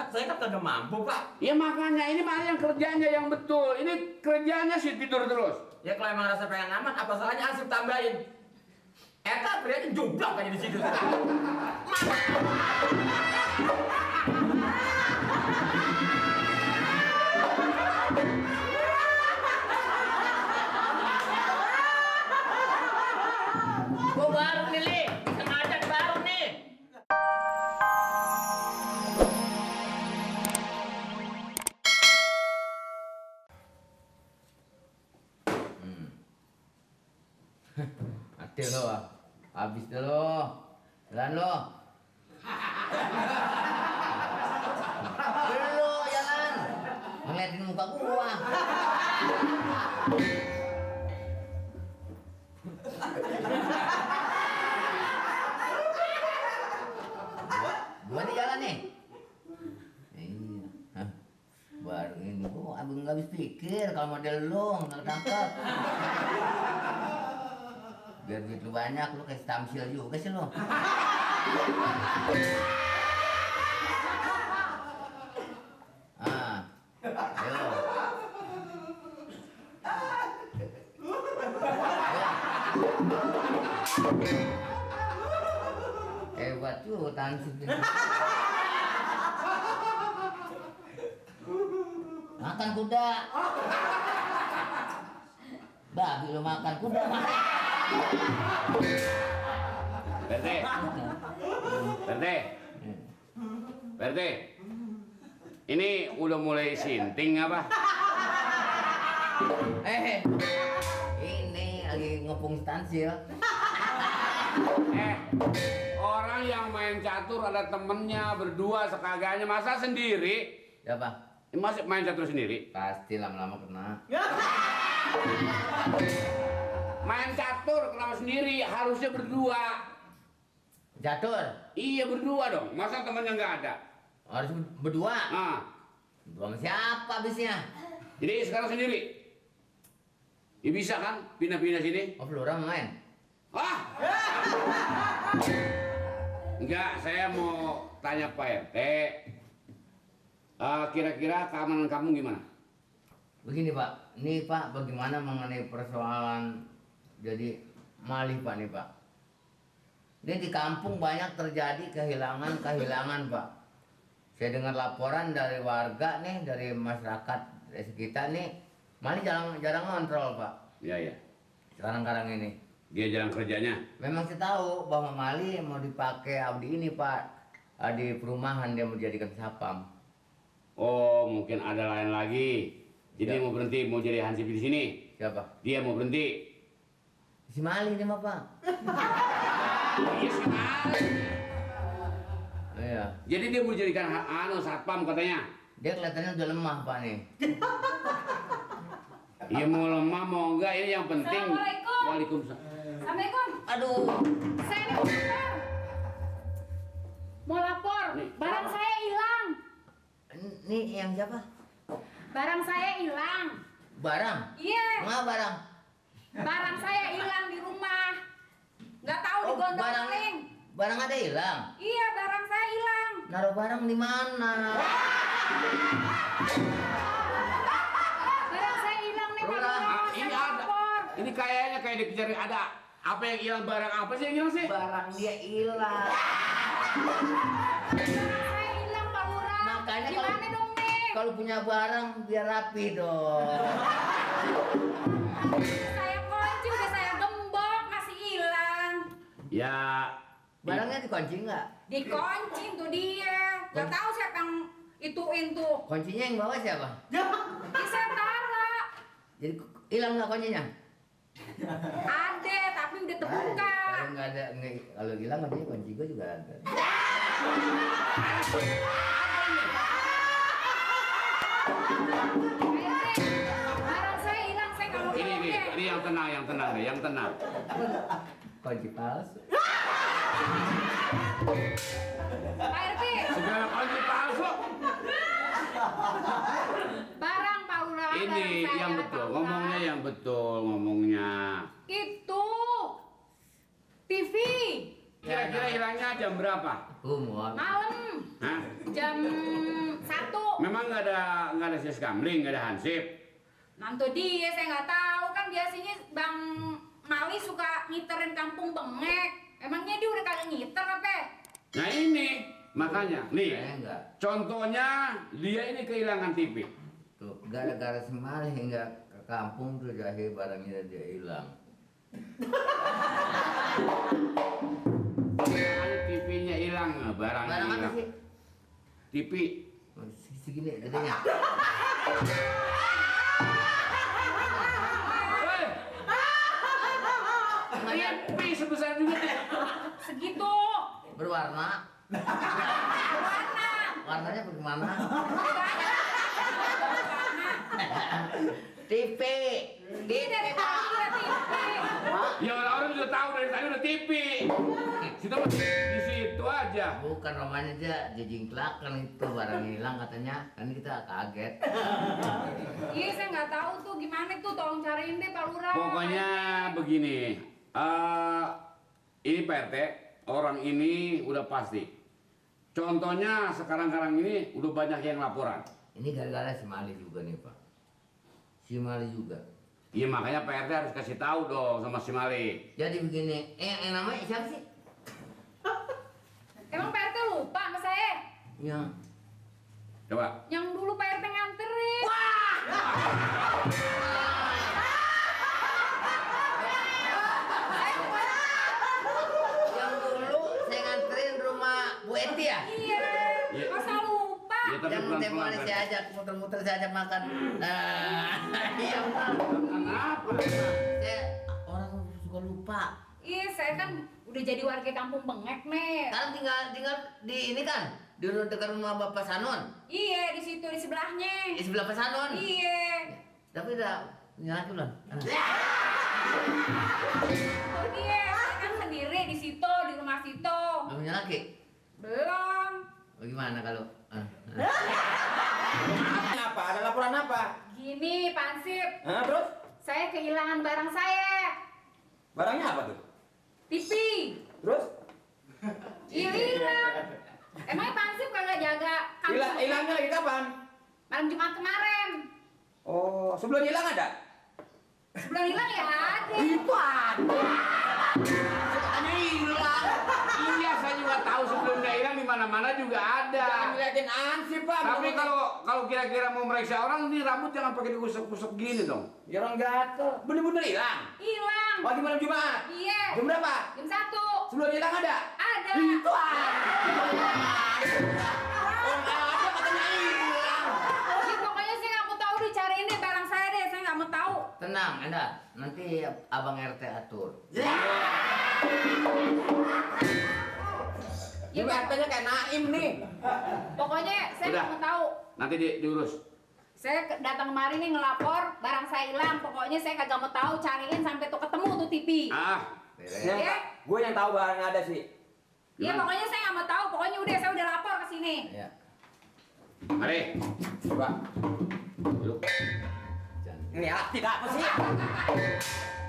saya kan kagak mampu, Pak. Ya makanya ini mana yang kerjanya yang betul. Ini kerjanya sih tidur terus. Ya kalau emang rasa pengen aman, apa salahnya Asif tambahin? Eta teriaknya jublok aja di situ. Gua baru nih, Li. Bisa ngajak baru nih. Hati lo, habis deh lo, jalan lo. Lo jalan, ngeliatin muka gua. Gua nih jalan nih. Iya, hah. Baru ini gua abang nggak habis pikir kalau model lo nggak ketangkep. Biar duit lu banyak, lu kasih tamsil juga sih lu. Ayo. Hebat tuh tamsil. Makan kuda. Babi lu makan kuda makan. Berte, ini udah mulai sinting apa? Ini lagi ngepung stansil. Orang yang main catur ada temennya berdua sekagaknya, masa sendiri? Siapa? Masih main catur sendiri? Pasti lama-lama kena. Main catur kenapa sendiri? Harusnya berdua. Catur? Iya berdua dong. Masa temannya nggak ada? Harus berdua? Nah. Berdua sama siapa abisnya? Jadi sekarang sendiri? Ya bisa kan? Pindah-pindah sini? Oh, Flora main? Enggak, saya mau tanya Pak RT. Kira-kira keamanan kamu gimana? Begini Pak, ini Pak bagaimana mengenai persoalan jadi malih Pak nih Pak. Ini di kampung banyak terjadi kehilangan Pak. Saya dengar laporan dari warga nih, dari masyarakat sekitar nih, malih jarang ngontrol Pak. Iya. Sekarang ini. Dia jarang kerjanya. Memang saya tahu bahwa malih mau dipakai abdi ini Pak. Di perumahan dia mau dijadikan sapam. Oh, mungkin ada lain lagi. Jadi Ya. mau berhenti, mau jadi hansip di sini. Siapa? Dia mau berhenti. Si malih ini mah Pak. Iya sih, Iya. jadi dia mau jadikan satpam katanya. Dia kelihatannya udah lemah Pak nih. Iya mau lemah mau enggak, ini yang penting. Assalamualaikum. Waalaikumsalam. Assalamualaikum. Aduh. Saya mau lapor. Mau lapor. Nih. Barang saya hilang. Ini yang siapa? Barang saya hilang. Barang? Iya. Nggak barang? Barang saya hilang di rumah. Nggak tahu Oh, digondol barang maling. barang ada hilang? Iya, barang saya hilang. Naruh barang di mana? Barang saya hilang nih, Pak Ulah, Lurah. Ini Saya ada. lapor. Ini kayaknya kayak dikejar ada. Apa yang hilang, barang apa sih yang hilang sih? Barang dia hilang. Barang saya hilang, Pak Lurah. Makanya Gimana dong nih? Kalau punya barang biar rapi dong. Saya kunci, udah saya gembok, masih hilang. Ya. Barangnya dikunci nggak? Dikunci tuh dia. Nggak tahu siapa yang ituin tuh. Kuncinya yang bawa siapa? Bisa tara. Jadi hilang nggak kuncinya? Ada, tapi udah terbuka. Kalau nggak ada, kalau hilang kuncinya kunci gue juga ada. Barang saya hilang, saya nggak mau Ini yang tenang deh, yang tenang. Kunci palsu. Pak RT, Segala kunci palsu. barang Pak Lurah. Ini barang saya, yang Pak betul, Lurah. ngomongnya yang betul, ngomongnya. Itu TV Kira-kira hilangnya jam berapa? Umur. malam Hah? jam 1. Memang nggak ada sis kamling, nggak ada hansip. Nanti dia saya nggak tahu kan biasanya Bang Mali suka ngiterin kampung bengek. Emangnya dia udah kagak ngiter apa? Nah ini makanya, nih Saya enggak. contohnya dia ini kehilangan TV. Tuh, gara-gara Semali hingga ke kampung tuh jahe barangnya dia hilang. Makanya TV-nya hilang, barangnya Barang apa hilang. sih? TV. Segini gedenya. TV sebesar juga deh. Segitu. Berwarna. Warna. Warnanya bagaimana? TV. Dia dari tadi udah TV. Ya orang sudah tahu dari tadi udah TV. Situ mah di situ aja. Bukan namanya aja jejingklak kan itu barangnya hilang katanya. Kan kita kaget. Iya saya nggak tahu tuh gimana tuh, tolong cariin deh Pak Lurah. Pokoknya begini. Ini Pak RT, orang ini udah pasti. Contohnya sekarang-karang ini udah banyak yang laporan. Ini gara-gara si Mali juga nih Pak. Si Mali juga. Iya makanya Pak RT harus kasih tahu dong sama si Mali. Jadi begini, yang namanya siapa sih? Emang Pak RT lupa sama saya? Ya. Coba. Yang dulu Pak RT nganterin. Yang dulu saya nganterin rumah Bu Eti ya? Iya. Iya. Masa lupa? Iya tapi Yang pelan-pelan. tempoh hari saya ajak muter-muter saya ajak makan. Nah, iya benar. Kenapa? Saya orang suka lupa. Iya saya kan udah jadi warga kampung bengek nih. Sekarang tinggal di ini kan, di dekat rumah Bapak Sanon, Iya di situ di sebelahnya. di sebelah Pak Sanon. Iya. Tapi udah nyala tuh Tuh dia, saya kan sendiri di situ, di rumah situ. belum nyala Ki? Belum. Bagaimana kalau? Apa? Ada laporan apa? Gini Pak Ansip, Terus? saya kehilangan barang saya. Barangnya apa tuh? TV. Terus? Iya hilang. Emangnya Pak Ansip kagak jaga kampung? Hilangnya lagi kapan? Malam Jumat kemarin. Oh, sebelum hilang ada? Sebelum hilang ya ada. Itu ada. Katanya hilang. Iya saya juga tahu sebelum dia hilang di mana-mana juga Jangan ada. ngeliatin ansip, Pak. Tapi kalau kira-kira mau meriksa orang ini rambut jangan pakai digusuk-gusuk gini dong. Ya orang gatel. Bener-bener hilang. Hilang. Pagi malam Jumat. Iya. Jam berapa? Jam 1. Sebelum hilang ada? Ada. Itu ada. Orang ada katanya hilang. Ya, pokoknya saya nggak mau tahu, dicariin deh barang saya deh, saya nggak mau tahu. Tenang, Anda. Nanti Abang RT atur. Ya, Ini RT-nya kayak Naim nih. pokoknya saya Udah. nggak mau tahu. Nanti diurus. Saya datang kemari nih ngelapor, barang saya hilang. Pokoknya saya kagak mau tahu, cariin sampai tuh ketemu tuh TV. Ah, Ya. Gue yang tahu barangnya ada sih. Iya, Gimana? pokoknya saya nggak mau tahu. Pokoknya udah, saya udah lapor ke sini. Ya. mari. Coba. Duduk. Ini tidak apa sih?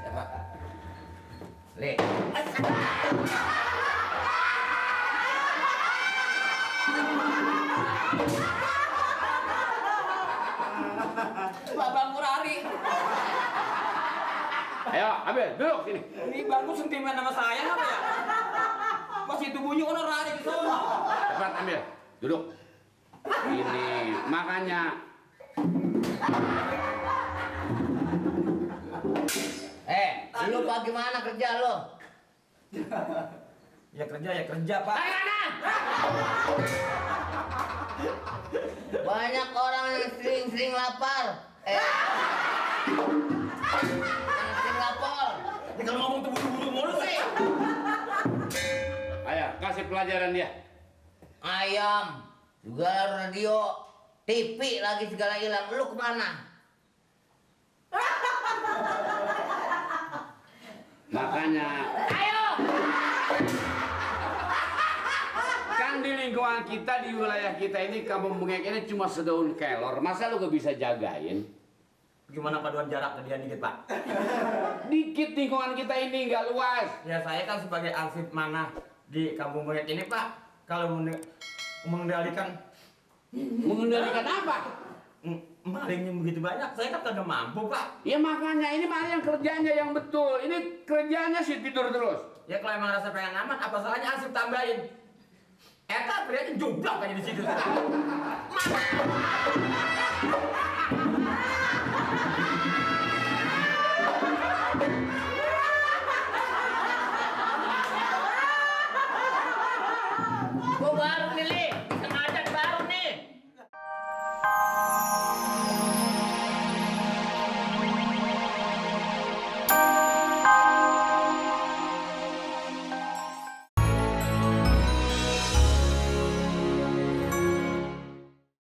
Coba. Le. Babang Murari. Ayo, ambil, duduk sini. Ini bangku sentimen sama saya apa ya? Masih itu bunyi honorari gitu. Cepat ambil, duduk. Ini makanya Lu bagaimana kerja lo? Ya kerja, Pak. Banyak orang yang sering-sering lapar. Sering lapar. Ini kalau ngomong tuh buru-buru mulu sih. ayo kasih pelajaran dia. Ayam, juga radio, TV lagi segala hilang. Lu kemana? Makanya Ayo. kan di lingkungan kita, di wilayah kita ini, kampung bengek ini cuma sedaun kelor. Masa lu gak bisa jagain? Gimana paduan jarak ke dia dikit, Pak? Dikit lingkungan kita ini nggak luas. Ya saya kan sebagai arsip mana di kampung Bengek ini, Pak. Kalau mengendalikan Mengendalikan apa? Malingnya begitu banyak, saya kan kagak mampu, Pak. Ya makanya ini mah yang kerjanya yang betul. Ini kerjanya sih tidur terus. Ya kalau emang rasa pengen aman, apa salahnya Asif tambahin? Eta teriaknya jublok aja di situ.